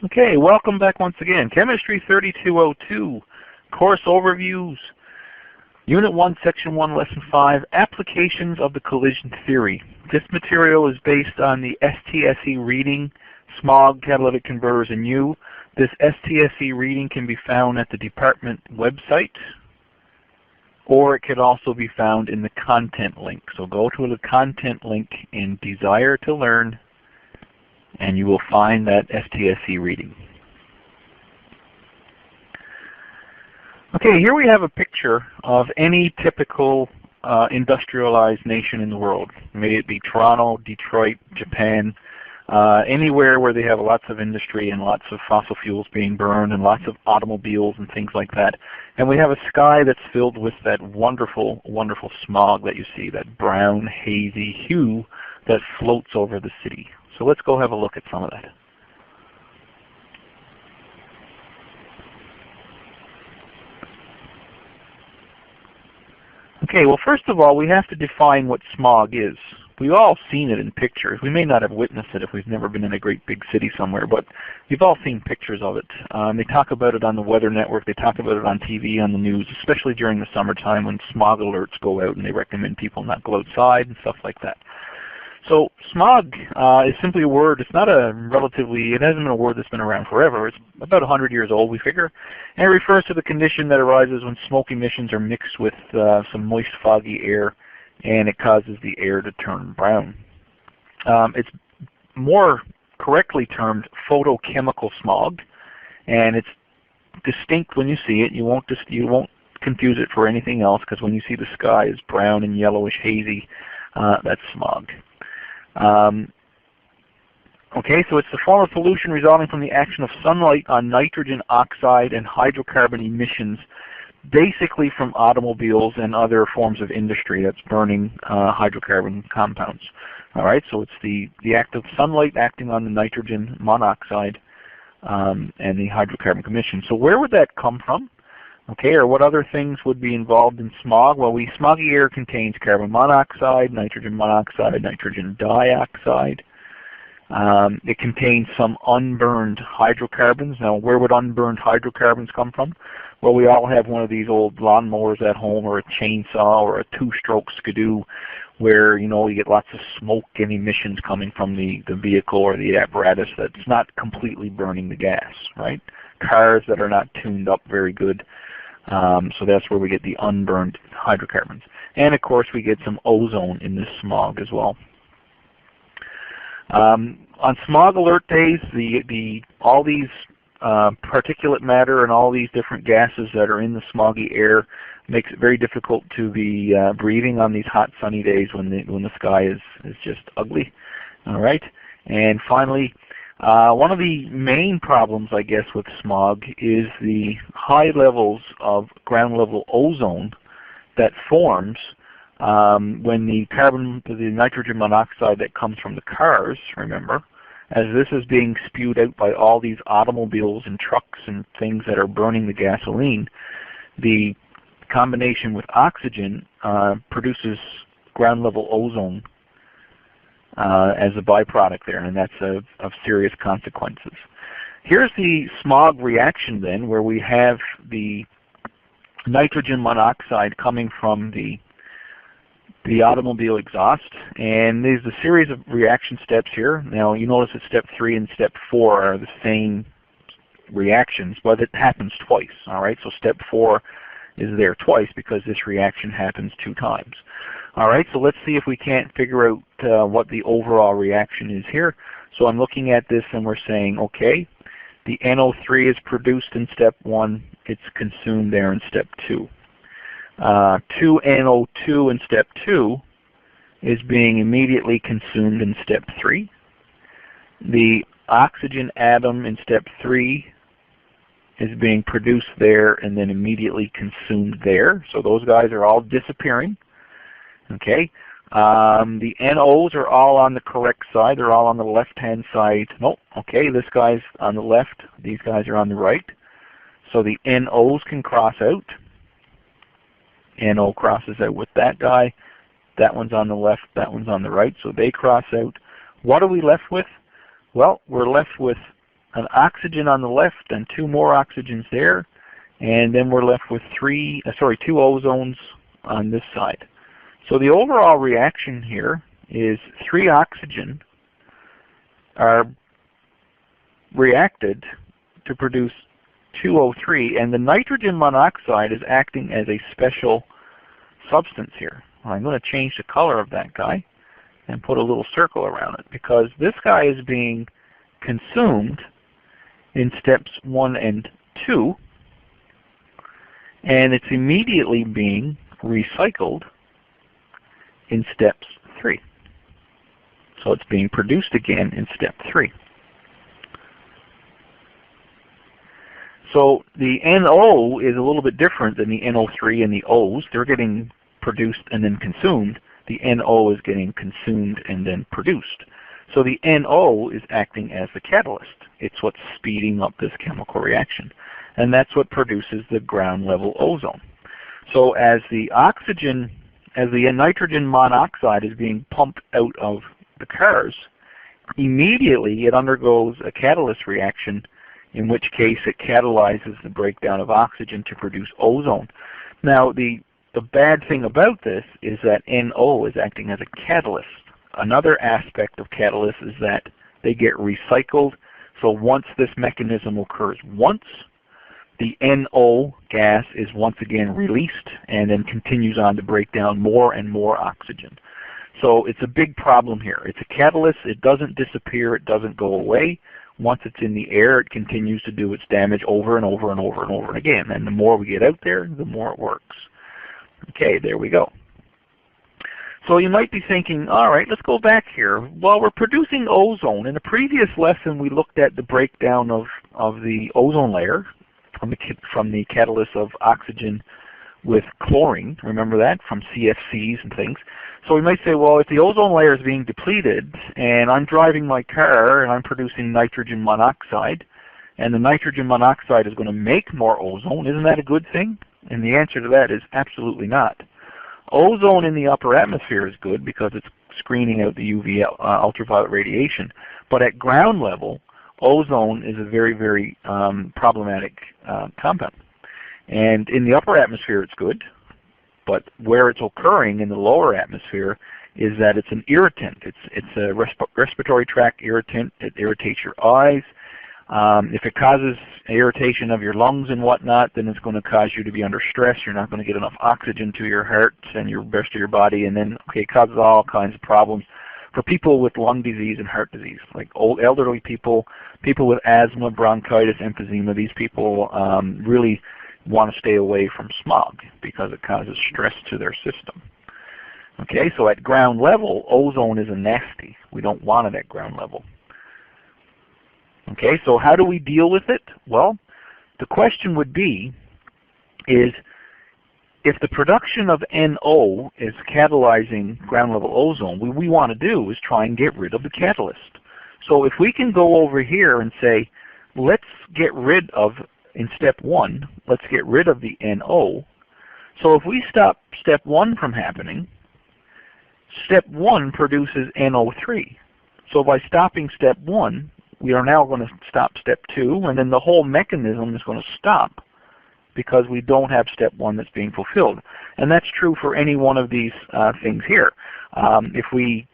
Okay, welcome back once again. Chemistry 3202, Course Overviews, Unit 1, Section 1, Lesson 5, Applications of the Collision Theory. This material is based on the stse reading, Smog, Catalytic Converters, and U. This stse reading can be found at the department website, or it can also be found in the content link. So go to the content link in Desire to Learn, and you will find that stse reading. Okay, here we have a picture of any typical industrialized nation in the world. May it be Toronto, Detroit, Japan, anywhere where they have lots of industry and lots of fossil fuels being burned and lots of automobiles and things like that. And we have a sky that's filled with that wonderful, wonderful smog that you see, that brown, hazy hue that floats over the city. So let's go have a look at some of that. Okay, well, first of all, we have to define what smog is. We've all seen it in pictures. We may not have witnessed it if we've never been in a great big city somewhere, but you've all seen pictures of it. They talk about it on the Weather Network. They talk about it on TV, on the news, especially during the summertime when smog alerts go out and they recommend people not go outside and stuff like that. So smog is simply a word. It's not a it hasn't been a word that's been around forever. It's about 100 years old, we figure. And it refers to the condition that arises when smoke emissions are mixed with some moist, foggy air, and it causes the air to turn brown. It's more correctly termed photochemical smog, and it's distinct when you see it. You won't confuse it for anything else, because when you see the sky is brown and yellowish hazy, that's smog. Okay, so it's the form of pollution resulting from the action of sunlight on nitrogen oxide and hydrocarbon emissions, basically from automobiles and other forms of industry that's burning hydrocarbon compounds. All right, so it's the act of sunlight acting on the nitrogen monoxide and the hydrocarbon emissions. So where would that come from? Okay, or what other things would be involved in smog? Well, smoggy air contains carbon monoxide, nitrogen dioxide. It contains some unburned hydrocarbons. Now, where would unburned hydrocarbons come from? Well, we all have one of these old lawnmowers at home, or a chainsaw, or a two-stroke skidoo, where you get lots of smoke and emissions coming from the vehicle or the apparatus that's not completely burning the gas, right? Cars that are not tuned up very good. So that's where we get the unburned hydrocarbons. And of course we get some ozone in this smog as well. On smog alert days, all these particulate matter and all these different gases that are in the smoggy air makes it very difficult to be breathing on these hot sunny days when the sky is just ugly. All right, and finally, one of the main problems, I guess, with smog is the high levels of ground level ozone that forms when the nitrogen monoxide that comes from the cars, remember, as this is being spewed out by all these automobiles and trucks and things that are burning the gasoline, the combination with oxygen produces ground level ozone as a byproduct there, and that's of serious consequences. Here's the smog reaction then, where we have the nitrogen monoxide coming from the automobile exhaust, and there's a series of reaction steps here. Now you notice that step 3 and step 4 are the same reactions, but it happens twice. All right, so step 4 is there twice because this reaction happens 2 times. All right, so let's see if we can't figure out what the overall reaction is here. So I'm looking at this and we're saying, okay, the NO3 is produced in step 1, it's consumed there in step 2. 2NO2 in step 2 is being immediately consumed in step 3. The oxygen atom in step 3 is being produced there and then immediately consumed there. So those guys are all disappearing. Okay, the NOs are all on the correct side. They're all on the left-hand side. Nope. Okay, this guy's on the left. These guys are on the right. So the NOs can cross out. NO crosses out with that guy. That one's on the left. That one's on the right. So they cross out. What are we left with? Well, we're left with an oxygen on the left and 2 more oxygens there, and then we're left with 2 ozones on this side. So the overall reaction here is 3 oxygen are reacted to produce 2O3, and the nitrogen monoxide is acting as a special substance here. I'm going to change the color of that guy and put a little circle around it, because this guy is being consumed in steps 1 and 2, and it's immediately being recycled in steps 3. So it's being produced again in step 3. So the NO is a little bit different than the NO3 and the O's. They're getting produced and then consumed. The NO is getting consumed and then produced. So the NO is acting as the catalyst. It's what's speeding up this chemical reaction. And that's what produces the ground level ozone. So as the nitrogen monoxide is being pumped out of the cars, immediately it undergoes a catalyst reaction, in which case it catalyzes the breakdown of oxygen to produce ozone. Now the bad thing about this is that NO is acting as a catalyst. Another aspect of catalysts is that they get recycled. So once this mechanism occurs once, the NO gas is once again released and then continues on to break down more and more oxygen. So it's a big problem here. It's a catalyst. It doesn't disappear. It doesn't go away. Once it's in the air, it continues to do its damage over and over and over and over again. And the more we get out there, the more it works. Okay, there we go. So you might be thinking, all right, let's go back here. Well, we're producing ozone. In a previous lesson, we looked at the breakdown of the ozone layer from the catalyst of oxygen with chlorine. Remember that, from CFCs and things. So we might say, well, if the ozone layer is being depleted and I'm driving my car and I'm producing nitrogen monoxide, and the nitrogen monoxide is going to make more ozone, isn't that a good thing? And the answer to that is absolutely not. Ozone in the upper atmosphere is good because it's screening out the UV ultraviolet radiation. But at ground level, ozone is a very, very problematic compound. And in the upper atmosphere it's good, but where it's occurring in the lower atmosphere is that it's an irritant. It's a respiratory tract irritant. It irritates your eyes. If it causes irritation of your lungs and whatnot, then it's going to cause you to be under stress. You're not going to get enough oxygen to your heart and your rest of your body, and then it causes all kinds of problems for people with lung disease and heart disease, like old elderly people, people with asthma, bronchitis, emphysema. These people really want to stay away from smog because it causes stress to their system. Okay, so at ground level, ozone is a nasty. We don't want it at ground level. Okay, so how do we deal with it? Well, the question would be is, if the production of NO is catalyzing ground level ozone, what we want to do is try and get rid of the catalyst. So if we can go over here and say, let's get rid of, in step 1, let's get rid of the NO. So if we stop step 1 from happening, step 1 produces NO3. So by stopping step 1, we are now going to stop step 2, and then the whole mechanism is going to stop because we don't have step 1 that's being fulfilled. And that's true for any one of these things here. If we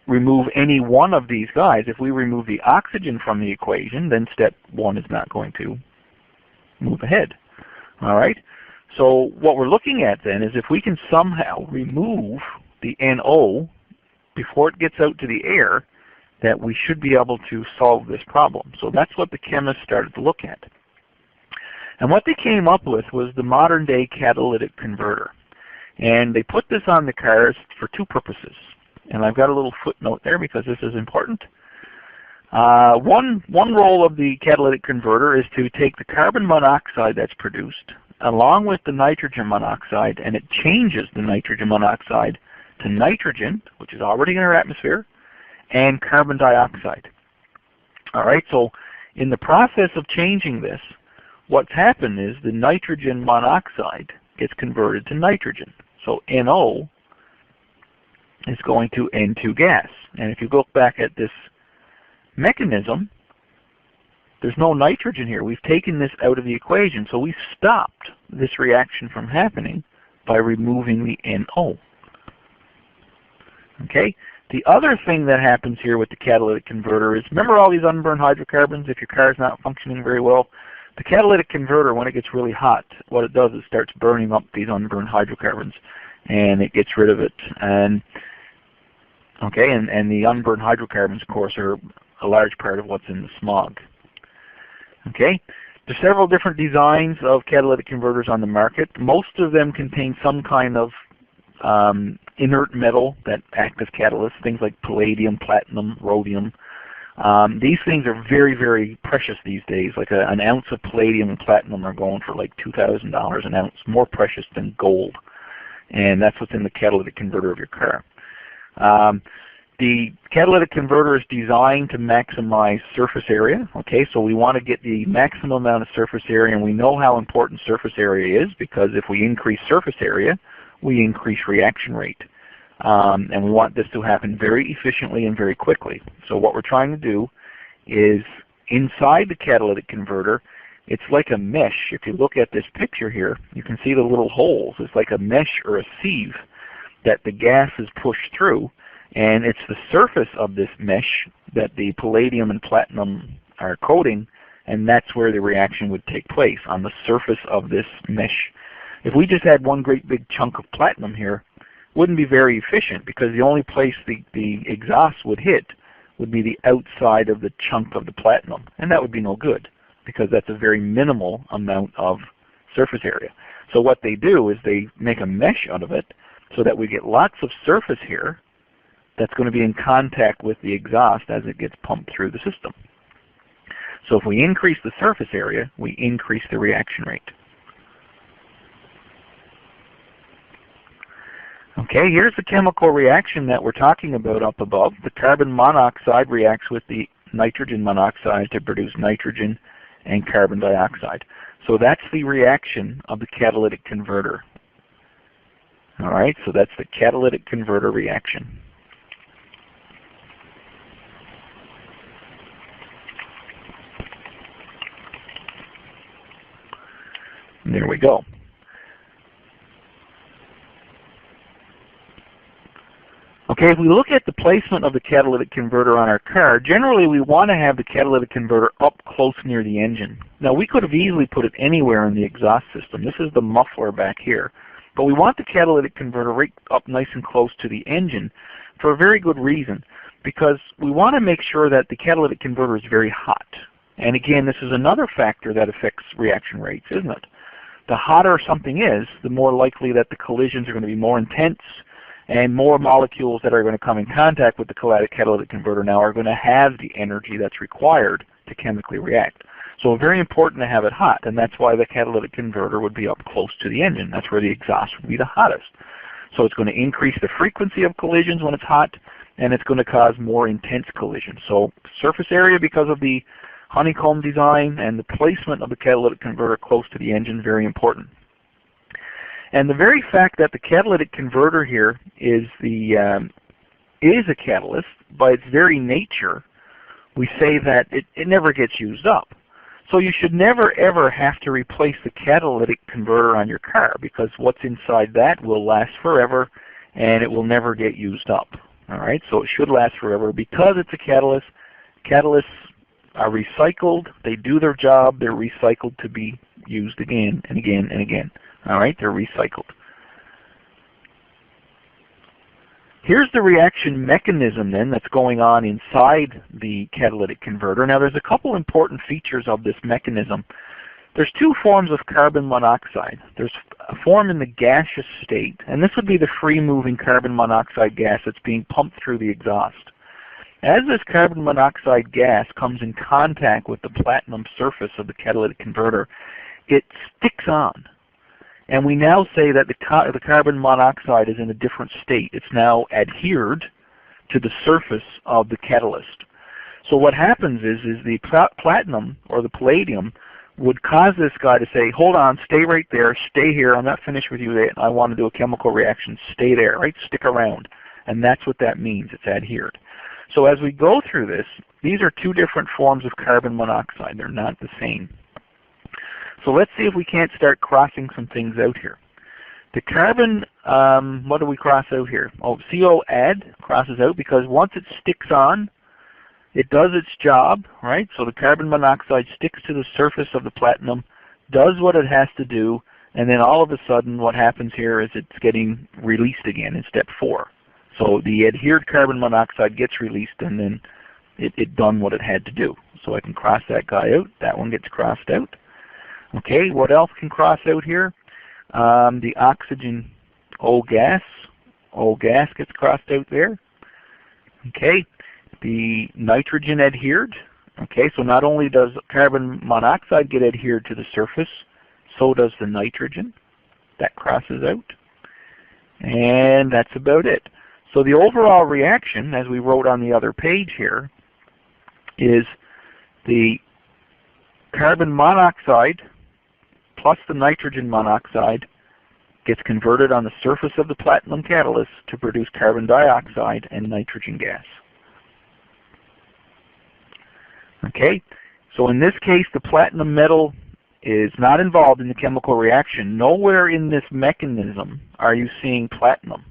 remove any one of these guys, if we remove the oxygen from the equation, then step 1 is not going to move ahead. All right? So what we're looking at then is if we can somehow remove the NO before it gets out to the air, that we should be able to solve this problem. So that's what the chemists started to look at. And what they came up with was the modern day catalytic converter. And they put this on the cars for 2 purposes. And I've got a little footnote there because this is important. One role of the catalytic converter is to take the carbon monoxide that's produced along with the nitrogen monoxide, and it changes the nitrogen monoxide to nitrogen, which is already in our atmosphere, and carbon dioxide. All right, so in the process of changing this, what's happened is the nitrogen monoxide gets converted to nitrogen. So NO is going to N2 gas. And if you look back at this mechanism, There's no nitrogen here. We've taken this out of the equation, so we stopped this reaction from happening by removing the NO. Okay? The other thing that happens here with the catalytic converter is, remember all these unburned hydrocarbons if your car is not functioning very well? The catalytic converter, when it gets really hot, what it does is starts burning up these unburned hydrocarbons, and it gets rid of it. And okay, and the unburned hydrocarbons, of course, are a large part of what's in the smog. Okay, there's several different designs of catalytic converters on the market. Most of them contain some kind of inert metal that act as catalysts, things like palladium, platinum, rhodium. These things are very, very precious these days. Like an ounce of palladium and platinum are going for like $2,000 an ounce, more precious than gold. And that's what's in the catalytic converter of your car. The catalytic converter is designed to maximize surface area. Okay, so we want to get the maximum amount of surface area, and we know how important surface area is because if we increase surface area, we increase reaction rate. And we want this to happen very efficiently and very quickly. So what we're trying to do is inside the catalytic converter, it's like a mesh. If you look at this picture here, you can see the little holes. It's like a mesh or a sieve that the gas is pushed through, and it's the surface of this mesh that the palladium and platinum are coating, and that's where the reaction would take place, on the surface of this mesh. If we just had one great big chunk of platinum here, it wouldn't be very efficient because the only place the exhaust would hit would be the outside of the chunk of the platinum, and that would be no good because that's a very minimal amount of surface area. So what they do is they make a mesh out of it so that we get lots of surface here that's going to be in contact with the exhaust as it gets pumped through the system. So if we increase the surface area, we increase the reaction rate. Okay, here's the chemical reaction that we're talking about up above. The carbon monoxide reacts with the nitrogen monoxide to produce nitrogen and carbon dioxide. So that's the reaction of the catalytic converter. All right, so that's the catalytic converter reaction. And there we go. Okay, if we look at the placement of the catalytic converter on our car, generally we want to have the catalytic converter up close near the engine. Now we could have easily put it anywhere in the exhaust system. This is the muffler back here. But we want the catalytic converter right up nice and close to the engine for a very good reason. Because we want to make sure that the catalytic converter is very hot. And again, this is another factor that affects reaction rates, isn't it? The hotter something is, the more likely that the collisions are going to be more intense, and more molecules that are going to come in contact with the catalytic converter now are going to have the energy that's required to chemically react. So very important to have it hot, and that's why the catalytic converter would be up close to the engine. That's where the exhaust would be the hottest. So it's going to increase the frequency of collisions when it's hot, and it's going to cause more intense collisions. So surface area, because of the honeycomb design and the placement of the catalytic converter close to the engine, very important. And the very fact that the catalytic converter here is a catalyst, by its very nature, we say that it never gets used up. So you should never ever have to replace the catalytic converter on your car, because what's inside that will last forever and it will never get used up. All right, so it should last forever because it's a catalyst. Catalysts are recycled. They do their job. They're recycled to be used again and again and again. All right, they're recycled. Here's the reaction mechanism then that's going on inside the catalytic converter. Now there's a couple important features of this mechanism. There's two forms of carbon monoxide. There's a form in the gaseous state, and this would be the free-moving carbon monoxide gas that's being pumped through the exhaust. As this carbon monoxide gas comes in contact with the platinum surface of the catalytic converter, it sticks on. And we now say that the carbon monoxide is in a different state. It's now adhered to the surface of the catalyst. So what happens is the platinum or the palladium would cause this guy to say, hold on, stay right there, stay here, I'm not finished with you yet, I want to do a chemical reaction, stay there, right? Stick around. And that's what that means, it's adhered. So as we go through this, these are two different forms of carbon monoxide. They're not the same. So let's see if we can't start crossing some things out here. The carbon, what do we cross out here? Oh, CO add crosses out because once it sticks on, it does its job, right? So the carbon monoxide sticks to the surface of the platinum, does what it has to do, and then all of a sudden what happens here is it's getting released again in step 4. So the adhered carbon monoxide gets released and then it done what it had to do. So I can cross that guy out. That one gets crossed out. Okay, what else can cross out here? The oxygen O gas gets crossed out there. Okay, the nitrogen adhered. Okay, so not only does carbon monoxide get adhered to the surface, so does the nitrogen. That crosses out. And that's about it. So the overall reaction, as we wrote on the other page here, is the carbon monoxide plus the nitrogen monoxide gets converted on the surface of the platinum catalyst to produce carbon dioxide and nitrogen gas. Okay, so in this case the platinum metal is not involved in the chemical reaction. Nowhere in this mechanism are you seeing platinum.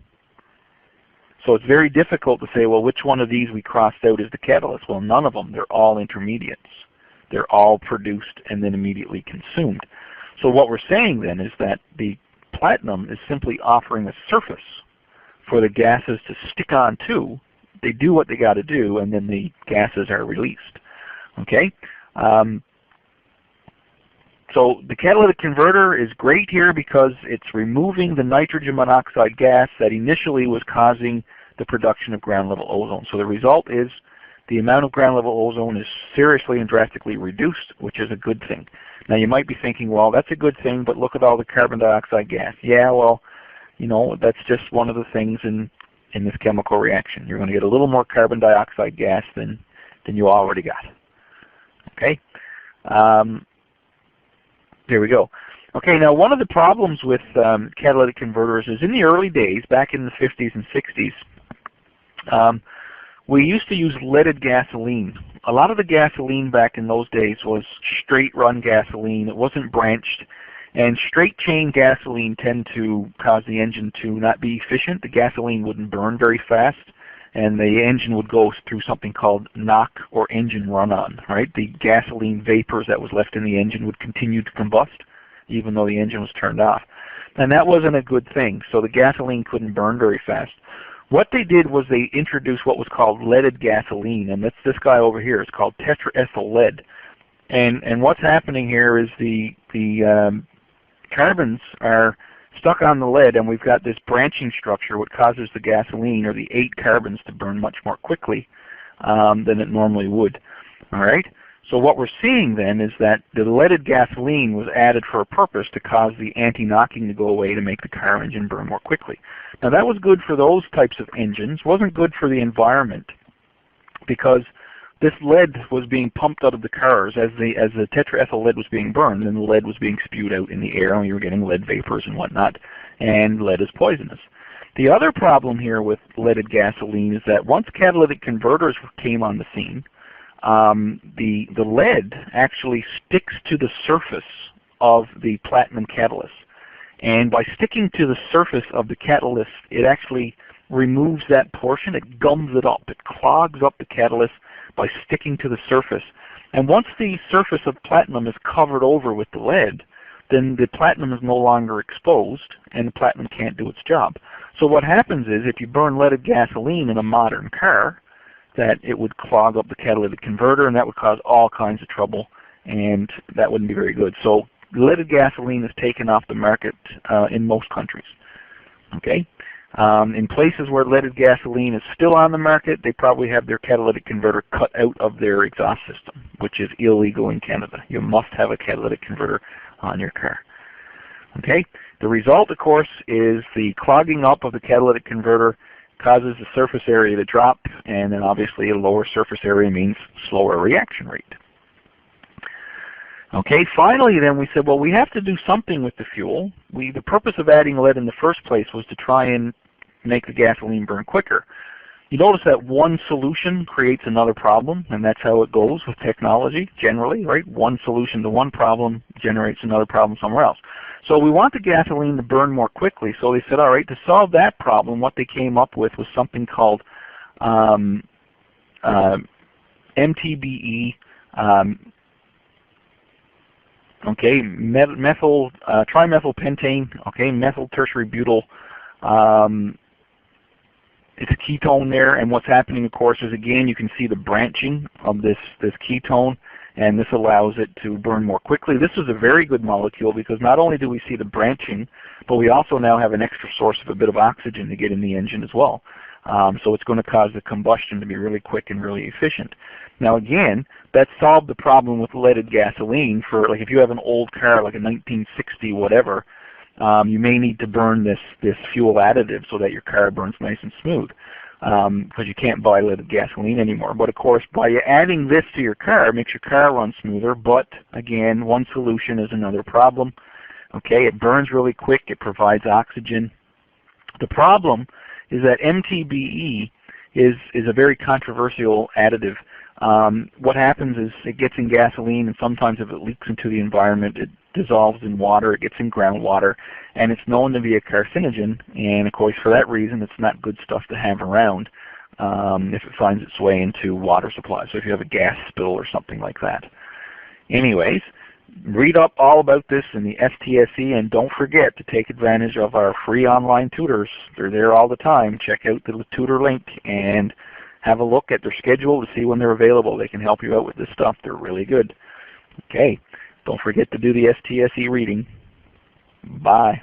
So it's very difficult to say, well, which one of these we crossed out is the catalyst. Well, none of them. They're all intermediates. They're all produced and then immediately consumed. So what we're saying then is that the platinum is simply offering a surface for the gases to stick on to. They do what they got to do, and then the gases are released. Okay? So the catalytic converter is great here because it's removing the nitrogen monoxide gas that initially was causing the production of ground level ozone. So the result is the amount of ground level ozone is seriously and drastically reduced, which is a good thing. Now you might be thinking, well, that's a good thing, but look at all the carbon dioxide gas. Yeah, well, you know, that's just one of the things in this chemical reaction. You're going to get a little more carbon dioxide gas than you already got. Okay? There we go. Okay, now one of the problems with catalytic converters is in the early days, back in the 50s and 60s, we used to use leaded gasoline. A lot of the gasoline back in those days was straight run gasoline. It wasn't branched. And straight chain gasoline tend to cause the engine to not be efficient. The gasoline wouldn't burn very fast, and the engine would go through something called knock or engine run-on. Right? The gasoline vapors that was left in the engine would continue to combust, even though the engine was turned off. And that wasn't a good thing, so the gasoline couldn't burn very fast. What they did was they introduced what was called leaded gasoline, and that's this guy over here. It's called tetraethyl lead. And what's happening here is the carbons are stuck on the lead, and we've got this branching structure which causes the gasoline, or the 8 carbons, to burn much more quickly than it normally would. All right? So what we're seeing then is that the leaded gasoline was added for a purpose to cause the anti-knocking to go away to make the car engine burn more quickly. Now that was good for those types of engines. It wasn't good for the environment because this lead was being pumped out of the cars as the tetraethyl lead was being burned, and the lead was being spewed out in the air, and you were getting lead vapors and whatnot, and lead is poisonous. The other problem here with leaded gasoline is that once catalytic converters came on the scene, the lead actually sticks to the surface of the platinum catalyst. And by sticking to the surface of the catalyst, it actually removes that portion. It gums it up. It clogs up the catalyst by sticking to the surface. And once the surface of platinum is covered over with the lead, then the platinum is no longer exposed, and the platinum can't do its job. So what happens is, if you burn leaded gasoline in a modern car, that it would clog up the catalytic converter, and that would cause all kinds of trouble, and that wouldn't be very good. So leaded gasoline is taken off the market in most countries. Okay? In places where leaded gasoline is still on the market, they probably have their catalytic converter cut out of their exhaust system, which is illegal in Canada. You must have a catalytic converter on your car. Okay? The result, of course, is the clogging up of the catalytic converter causes the surface area to drop, and then obviously a lower surface area means slower reaction rate. Okay, finally then we said, well, we have to do something with the fuel. The purpose of adding lead in the first place was to try and make the gasoline burn quicker. You notice that one solution creates another problem, and that's how it goes with technology generally, right? One solution to one problem generates another problem somewhere else. So we want the gasoline to burn more quickly, so they said, all right, to solve that problem, what they came up with was something called MTBE, okay, trimethylpentane, okay, methyl tertiary butyl. It's a ketone there, and what's happening, of course, is again you can see the branching of this ketone, and this allows it to burn more quickly. This is a very good molecule because not only do we see the branching, but we also now have an extra source of a bit of oxygen to get in the engine as well. So it's going to cause the combustion to be really quick and really efficient. Now again, that solved the problem with leaded gasoline for, like, if you have an old car like a 1960 whatever, you may need to burn this fuel additive so that your car burns nice and smooth, because you can't buy leaded gasoline anymore. But of course, by adding this to your car, it makes your car run smoother. But again, one solution is another problem. Okay, it burns really quick. It provides oxygen. The problem is that MTBE is a very controversial additive. What happens is it gets in gasoline, and sometimes if it leaks into the environment, it dissolves in water, it gets in groundwater, and it's known to be a carcinogen, and of course for that reason it's not good stuff to have around if it finds its way into water supply. So if you have a gas spill or something like that. Anyways, read up all about this in the stse, and don't forget to take advantage of our free online tutors. They're there all the time. Check out the tutor link and have a look at their schedule to see when they're available. They can help you out with this stuff. They're really good. Okay, don't forget to do the stse reading. Bye.